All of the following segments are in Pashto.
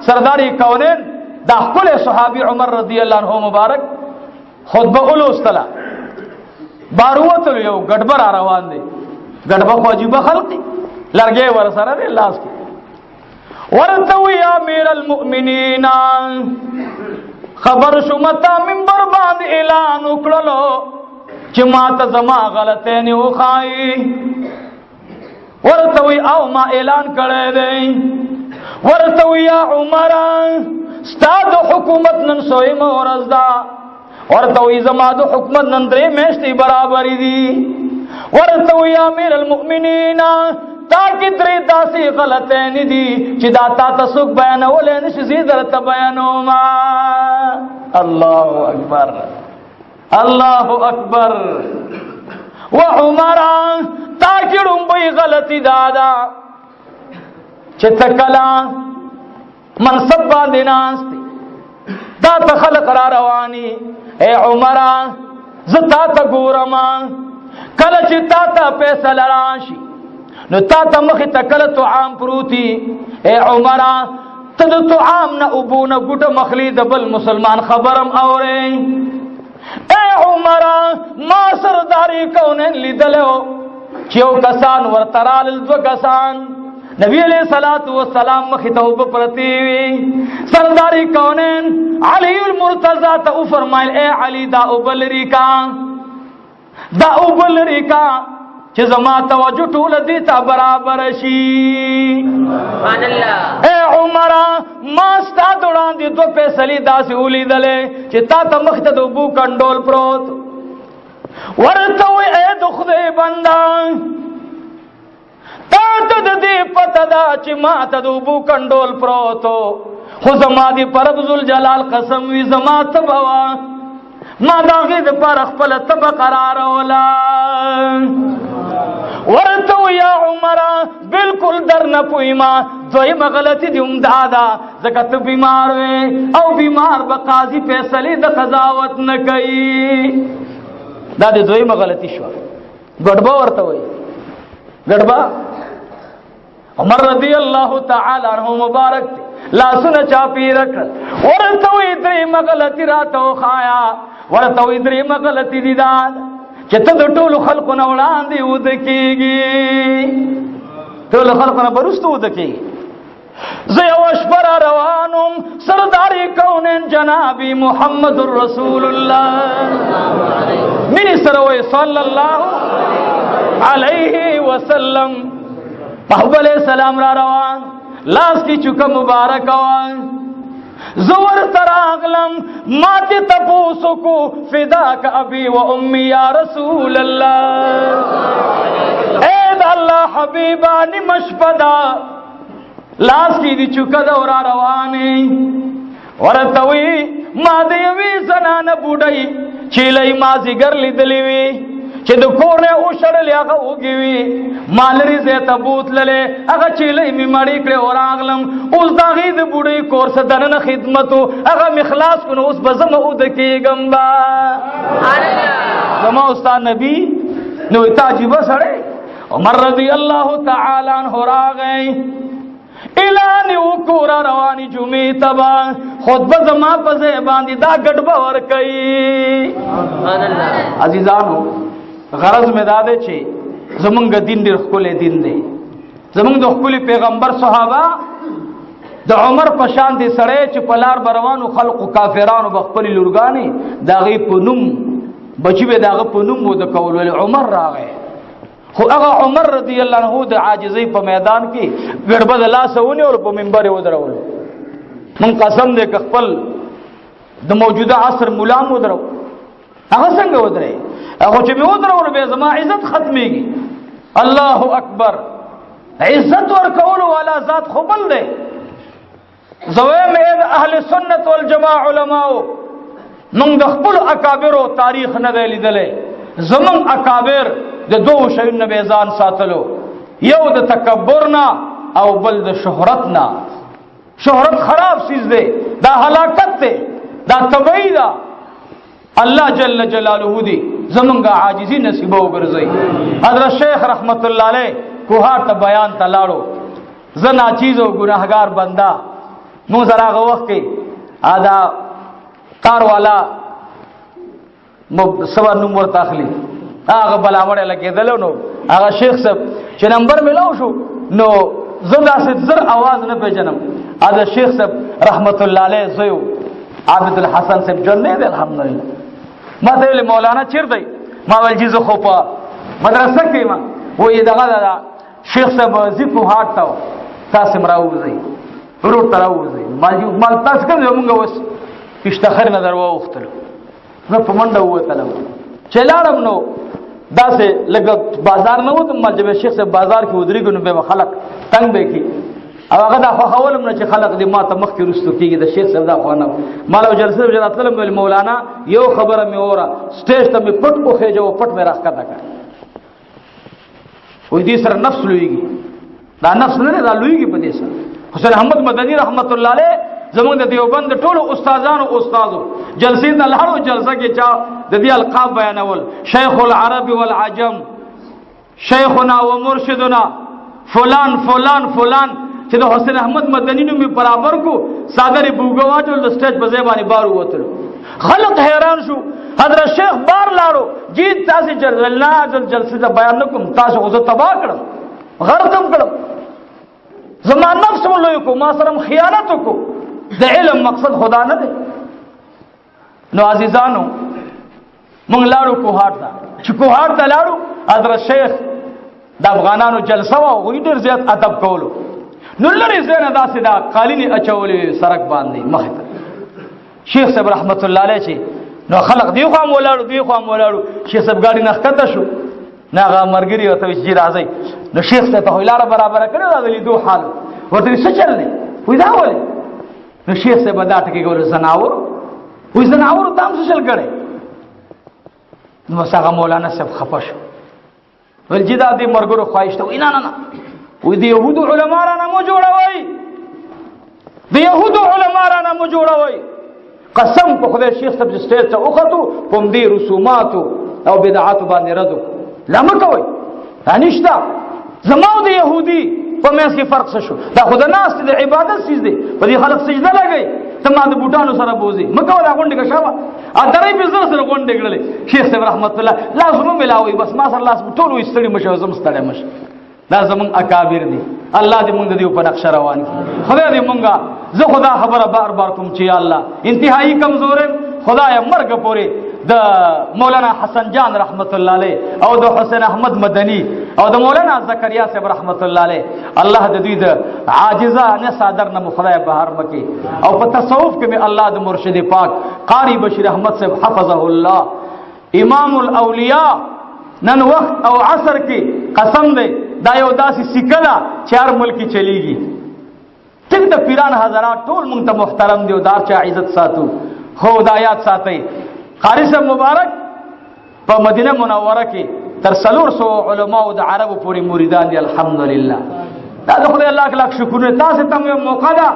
سرداری کونین دا خپل صحابی عمر رضی اللہ عنہ مبارک خطبه اولوستلا باروتلو یو گډبر روان دی گډبه خو عجیب خلقی لرګي ور سره دی لاس کې ورته یا امیر المؤمنین خبر شو متا منبر باندې اعلان وکړلو چې ما ته زما غلطه نه وخای ورته او ما اعلان کړی دی ورته یا عمر ستاد حکومت نن سوې مورز دا ورته زما د حکومت نن درې میاشتې برابر دي ورته یا امیر المؤمنین تا کی درې داسې غلطه نه دي چې دا تا تاسو بیانول نه شي درته بیانوم الله اکبر الله اکبر وعمر تا کی رومبي غلطی دادا چې تکلا منصب باندې ناشتي دا ته خلق را رواني اے عمر زتا ته ګورم کله چې تا ته پیسې لراشي نو تا ته مخې ته کله طعام پروتي اے عمر ته د طعام نه ابونه ګټه مخلي د بل مسلمان خبرم اورې اے عمر ما سرداری کونن لیدلو چې یو کسان ورترال دو کسان نبی علیہ الصلوۃ والسلام مخې ته وب پرتی سرداری کونن علی المرتضی ته فرمایل اے علی دا وبلری کا چې زما توجه ټول دي ته برابر شي سبحان الله اے عمر ما ستا وړاندې دوه فیصلې داسې ولیدلې چې تا ته مخ ته د ابو کنډول پروت ورته وې اے د خدای بندا تا ته د دې پته دا چې ما ته د ابو کنډول پروت خو زما دي پرب ذل جلال قسم وي زما تبوا ما داغه د پر خپل تب قرار ولا ورته یا عمر بالکل در نه پویما دوی مغلطی دی دادا زکات بیمار وې او بیمار به قاضي فیصله د قضاوت نه کوي دا د دوی مغلطی شو ګډبا ورته وې ګډبا عمر رضی الله تعالی عنہ مبارک لا سن چاپی رکھ ورته وې درې مغلطی راتو خایا ورته وې درې مغلطی دي داد چې ته د ټولو خلقو نه وړاندې ودکېږي ټولو خلقو نه برستو ودکېږي زه یو شپه را روانم سرداری کونین جنابی محمد رسول الله منی سره وی صلی الله علیه وسلم محبوب علیہ السلام را روان لاس کی چکا مبارک وان زور تراغلم ماتی تپوسو کو فداک ابی و امی یا رسول اللہ اید اللہ حبیبانی مشپدا لاس کی دی چکا دورا روانی ورطوی ما دیوی زنان بوڑی چیلی مازی گر لی دلیوی چې د کور نه اوشړلې هغه وګوي مالري زه ته بوتللې هغه چیلې می مړې کړې اوراغلم اوس دا غي د بوډۍ کور څخه دنه خدمتو هغه مخلاص کونو اوس بزم او د کېګم با زما استاد نبی نو تعجب سره عمر رضی الله تعالی عنہ راغی اعلان وکړ رواني جمعې تبا خطبه زما په ځای باندې دا ګډبه ور کوي سبحان الله عزیزانو غرض میں دادے چھے زمانگ دین دیر خکول دین دے زمانگ دو خکول پیغمبر صحابہ دا عمر پشان دے سڑے چھ پلار بروانو خلق و کافرانو بخپلی لرگانی دا غی پنم بچی بے دا غی پنم و دا کولولی عمر را گئے خو اگا عمر رضی اللہ عنہ دا عاجزی پا میدان کی گربد اللہ سونی اور پا منبر ودرولو من قسم دے کہ خپل دا موجودہ عصر ملام ودرو اگا سنگ ودرے اگو چه می ودرولو بے زما عزت ختمیگی اللہ اکبر عزت ورکولو والا ذات خوبل دے زویم اید اہل سنت والجماع علماء من دخبل اکابرو تاریخ ندیلی دلے زمن اکابر ده دو شیون نبیزان ساتلو یو ده تکبرنا او بل ده شهرتنا شهرت خراب چیز دے دا ہلاکت دے دا تبعی دا اللہ جل جلالہ دی زمنگا عاجزی نصیبہ وگرزئی حضرت شیخ رحمت اللہ علیہ کوہار تا بیان تا لاڑو زنا چیزو گناہگار بندہ مونږ سره هغه وخت کې دا کار والا سوا نوم ورته اخلي هغه بلاوړه لګېدل نو هغه شیخ صاحب چې نمبر ملاو شو نو زه داسې زر आवाज نه پیژنم دا شیخ صاحب رحمت الله علیه زوی عابد الحسن صاحب جن نه دی الحمدلله ما ته ویل مولانا چیرته ما ول جی زه خو په مدرسه کې ما وې دغه دا شیخ صاحب زیکو هاټ تاو تاسو مراوځي ورور تراوځي مال تاسو کوم موږ وس پښتخر نظر واوختل نو په منډه وته چلاړم نو داسې لګ بازار نه وته مال چې شیخ صاحب بازار کې ودرېګو نو به خلک تنگ به کی او هغه دا خو حوالم نه چې خلق دې ما ته مخ کې رستو کېږي د شیخ صاحب دا خو نه مالو جلسه به راتلم ویل مولانا یو خبره مې اورا سټیج ته مې پټ کو خېجو پټ مې راخته کا وې دې سره نفس لويږي دا نفس نه دا لويږي په دې سره حسین احمد مدني رحمت الله علیه زمونږ د دیوبند ټولو استادانو استادو جلسې د لهرو جلسه کې چا د دې القاب بیانول شیخ العرب والعجم شیخنا ومرشدنا فلان فلان فلان چې د حسین احمد مدني نوم برابر کو صادر بوګواټو د سټیج په ځای باندې بار ووتل خلق حیران شو حضرت شیخ بار لاړو جی تاسو جلسه د بیان نکوم تاسو خو تباہ کړم غرقم کړم زما نفس ملوي کو ما سره خیانت کو د علم مقصد خدا نه دی نو عزیزانو مونږ لاړو کوهاټ ته چې کوهاټ ته لاړو حضرت شیخ د افغانانو جلسه وا غوډ ډیر زیات ادب کولو نو لري زنه داسې دا قالینی اچولې سرک باندې مخه ته شیخ صاحب رحمت الله علیه چې نو خلق دی خو مولاړو دی خو مولاړو شیخ صاحب ګاډي نخته شو ناغه مرګري او ته چې راځي نو شیخ صاحب ته ویلاره برابر کړو راغلی دوه حال ورته څه چل نه وې دا ولې نو شیخ صاحب دا ټکی ګور زناور وې زناور تام څه چل کړي نو څنګه مولانا صاحب خپش ول جدا دې مرګرو خواهشته وینا نه وې د يهودو علما را نه مو جوړوي د يهودو علما را نه مو جوړوي قسم په خدای شیخ صاحب سټیج ته وختو کوم دې رسومات او بدعات باندې ردو لمه کوي انشتا زماو د يهودي په مېس کې فرق څه شو دا خدای ناس د عبادت سیز دي په دې خلک سجده لګي تما د بوټانو سره بوزي مکه ولا غونډه کا شابه ا درې په زړه سره غونډه کړلې شیخ صاحب رحمت الله لازم ملاوي بس ما سره لاس ټول وستړي مشه زم ستړي مشه دا زمون اکابر دي الله دې مونږ دې په نقش روان کړي خدای دې مونږه زه خدا خبره بار بار کوم چې الله انتهایی کمزور خدای مرګ پورې د مولانا حسن جان رحمت الله علیه او د حسین احمد مدني او د مولانا زکریا صاحب رحمت الله علیه الله د دوی د عاجزه نه صادر نه خدای بهر مکي او په تصوف کې می الله د مرشد پاک قاری بشیر احمد صاحب حفظه الله امام الاولیاء نن وخت او عصر کې قسم دې دا یو داسې سکه چار ملکی چلیږي ټیک د پیران حضرات ټول مونږ ته محترم دی او دار چا عزت ساتو خدایات ساتي قاری صاحب مبارک په مدینه منوره کې تر 300 علما او د عربو پوری مریدان دي الحمدلله دا د خدای الله لاک شکر تاسو ته موقع ده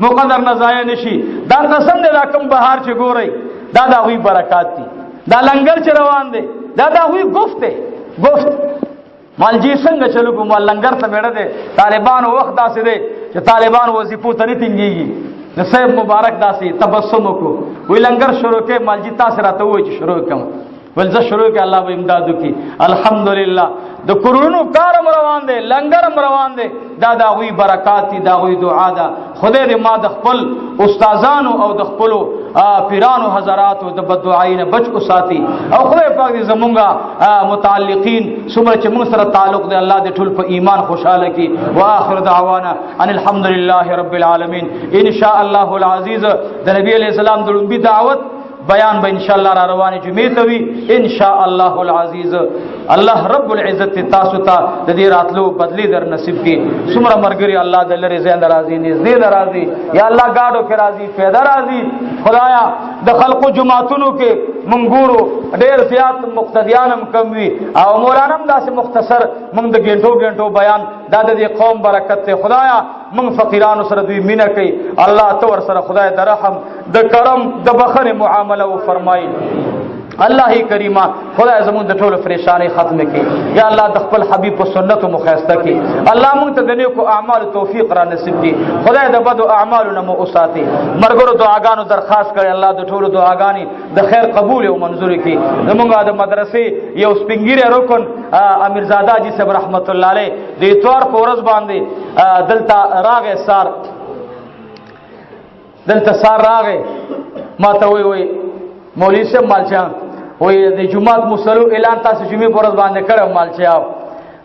مقدر نه ضایع نشي دا قسم دې دا کوم بهار چې ګوري دا وی برکات دي دا لنګر چې روان دي دا وی گفت مالجی څنګه چلو کوم لنګر ته میړه دي طالبانو وخت داسې دي چې طالبان وظیفو ته نه تنګيږي نو صاحب مبارک داسې تبسم کو وی لنګر شروع کې مالجی تاسو راته وای چې شروع کوم ول ز شروع کې الله به امداد وکي الحمدلله د کورونو کارم روان دي لنګرم روان دي دا وی برکات دي دا وی دعا ده خدای دې ما د خپل استادانو او د خپل پیرانو حضراتو د بدعاین بچ کو ساتي او خدای پاک دې زمونږه متعلقین څومره چې موږ سره تعلق دي الله دې ټول په ایمان خوشاله کی واخر دعوانا ان الحمدلله رب العالمین ان شاء الله العزیز د نبی علیہ السلام د لومبي دعوت بیان به ان شاء الله را روانه جمعې ته وي ان شاء الله العزیز الله رب العزت تاسو ته د دې راتلو بدلی در نصیب کی څومره مرګري الله د لری زنده راضي نږدې راضي یا الله گاډو کې راضي پیدا راضي خدایا د خلقو جماعتونو کې منګورو ډېر زیات مقتدیانم کم وي او مولانم داسې مختصر موږ د ګنټو بیان د دې قوم برکت ته خدایا موږ فقیرانو سره دوی مینه کوي الله تو ور سره خدای د رحم د کرم د بخنه معامله و فرمایي الله کریمه خدای زموږ د ټولو پریشانی ختم کړي یا الله د خپل حبیب په سنتو مخاسته کړي الله موږ ته د نیکو اعمالو توفیق را نصیب کړي خدای د بدو اعمالو نه مو اوساتي مرګرو دعاګانو درخواست کړي الله د ټولو دعاګانې د خیر قبول او منظور کړي زموږ د مدرسې یو سپینګیره رکن امیرزاده جی صاحب رحمت الله علیه د اتوار په ورځ باندې دلته راغې سار راغې ما ته وی مولوی صاحب مالچا وی د جمعات مصلو اعلان تاسو جمعې پر ورځ باندې کړو مالچا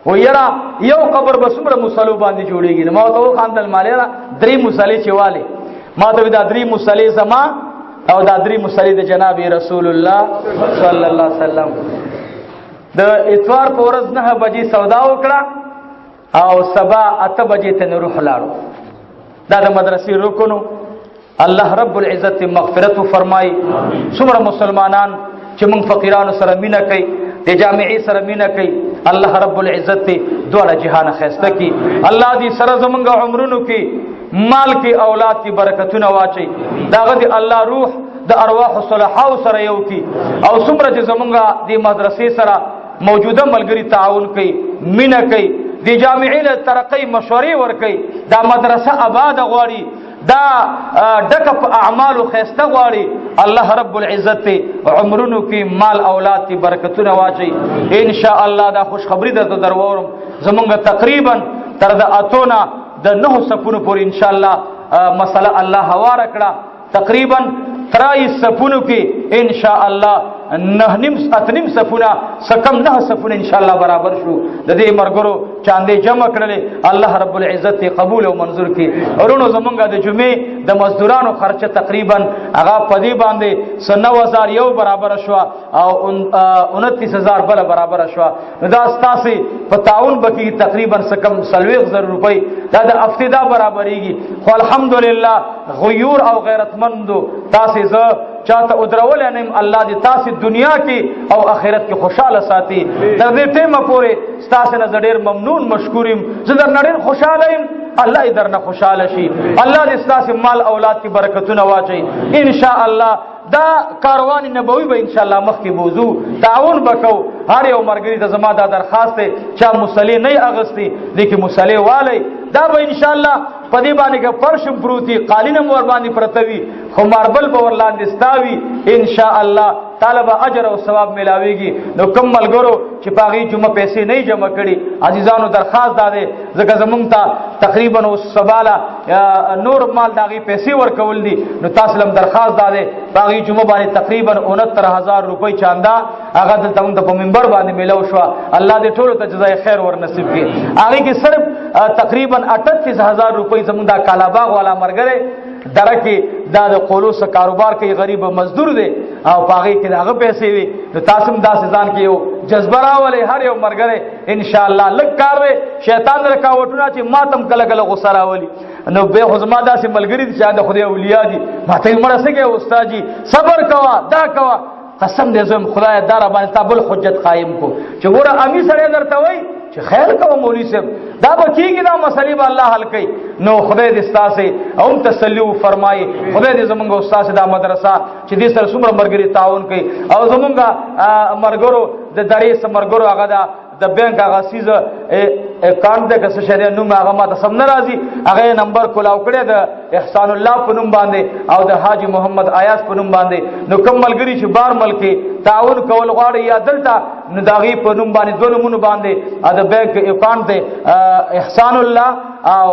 و یرا یو قبر بسمره مصلو باندې جوړیږي ما ته خاندل مالیرا درې مصلی چواله ما ته دا درې مصلی زما او دا درې مصلی د جناب رسول الله صلی الله علیه وسلم د اتوار په ورځ 9 بجې سودا وکړه او سبا 8 بجې ته روح لاړو دا د مدرسې رکونو الله رب العزت مغفرت فرمای څومره مسلمانان چې موږ فقیرانو سره مینه کوي د جامعې سره مینه کوي الله رب العزت دواړه جهان خسته کی الله دې سره زمونږ عمرونو کې مال کې اولاد کې برکتونه واچي داغه دې الله روح د ارواح صالحو سره یو کی او څومره چې زمونږ د مدرسې سره موجوده ملګری تعاون کوي مینه کوي د جامعې له ترقی مشورې ور کوي دا مدرسه آباد غواړي دا ډکه په اعمالو خسته غواړي الله رب العزت عمرونو کې مال اولاد کې برکتونه واچي ان شاء الله دا خوش خبری درته درورم زمونږ تقریبا تر د اتونه د 9 صفونو پورې ان شاء الله مسله الله هوار کړه تقریبا 23 صفونو کې ان شاء الله 9 صفونه سکم 9 صفونه ان شاء الله برابر شو د دې مرګرو چاندې جمع کړل الله رب العزت قبول او منظور کړي ورونو زمونږه د جمعې د مزدورانو خرچه تقریبا هغه پدی باندې 9000 یو برابر شو او 29000 بل برابر شو دا ستاسي په تعاون بکی تقریبا سکم 30000 روپۍ دا د افتدا برابرېږي خو الحمدلله غیور او غیرتمندو تاسو زه چاته ادرول نیم الله دې تاسو دنیا کې او آخرت کې خوشاله ساتي تر دې ټیمه پورې تاسو نه ډېر ممنون مشکورم زه در ډېر خوشاله یم الله دې درنه خوشاله شي الله دې تاسو مال اولاد کې برکتونه واچي ان شاء الله دا کاروان نبوي به ان شاء الله مخ کې بوزو تعاون وکاو هر یو مرګري ته زما دا درخواست ته چا مصلی نه اغستی دې کې مصلی والی دا به ان شاء الله پدی باندې کې فرشم پروتي قالینم ور باندې پرتوي خو ماربل په ورلاندې ستاوي ان شاء الله طالب اجر او ثواب ملاويږي نو کم ملګرو چې پاغي جمعه پیسې نه جمع کړي عزیزانو درخواست داده زکه زمونږ ته تقریبا او سباله نور مال داغي پیسې ورکول دي نو تاسو لم درخواست داده پاغي جمعه باندې تقریبا 69000 روپۍ چاندا هغه دلته موږ په منبر باندې ملو شو الله دې ټولو ته جزای خیر ور نصیب کړي هغه کې صرف تقریبا 38000 روپۍ زمونږ د کالاباغ والا مرګره درکه دا د قولوس کاروبار کوي غریب مزدور دی او پاغي کې داغه پیسې وي نو تاسو دا ځان کې یو جذبه راولې هر یو مرګره ان شاء الله لک کار وي شیطان رکاوټونه چې ماتم کله کله غوسه راولي نو به خزما داسې ملګری چې د خدای اولیاء دي ماته مړه سګي استاد جی صبر کوا دا کوا قسم دې زم خدای دار باندې تابل حجت قائم کو چې ګوره امي سره درته وای چې خیر کوم مولوی صاحب دا به کیږي دا مسلې به الله حل کوي نو خدای دې ستاسو هم تسلی فرمایي خدای دې زمونږ استاد دا مدرسه چې دې سره څومره مرګري تعاون کوي او زمونږ مرګرو د درې مرګرو هغه دا د بانک هغه سیز اکاونټ د کس شریعه نوم هغه ما ته سم ناراضي هغه نمبر کولاو کړی د احسان الله په نوم باندې او د حاجی محمد ایاز په نوم باندې نو کوم ملګری چې بار ملکی تعاون کول غواړي یا دلته نو داغي په نوم باندې دوه نومونه باندې د بانک اکاونټ د احسان الله او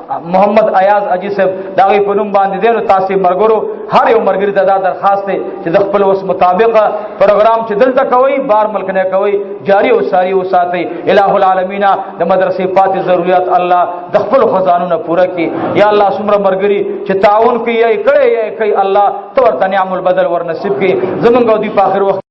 محمد ایاز اجي صاحب داغي په نوم باندې دینو تاسو مرګرو هر یو مرګري ته دا درخواست دی چې د خپل وس مطابق پروګرام چې دلته کوي بار ملک نه کوي جاری او ساری او ساتي الہ العالمین د مدرسې پاتې ضرورت الله د خپل خزانو پوره کړي یا الله سمره مرګري چې تعاون کوي یې کړي یې کوي الله تو ورته نعم البدل ور نصیب کړي زمونږ دی په اخر وخت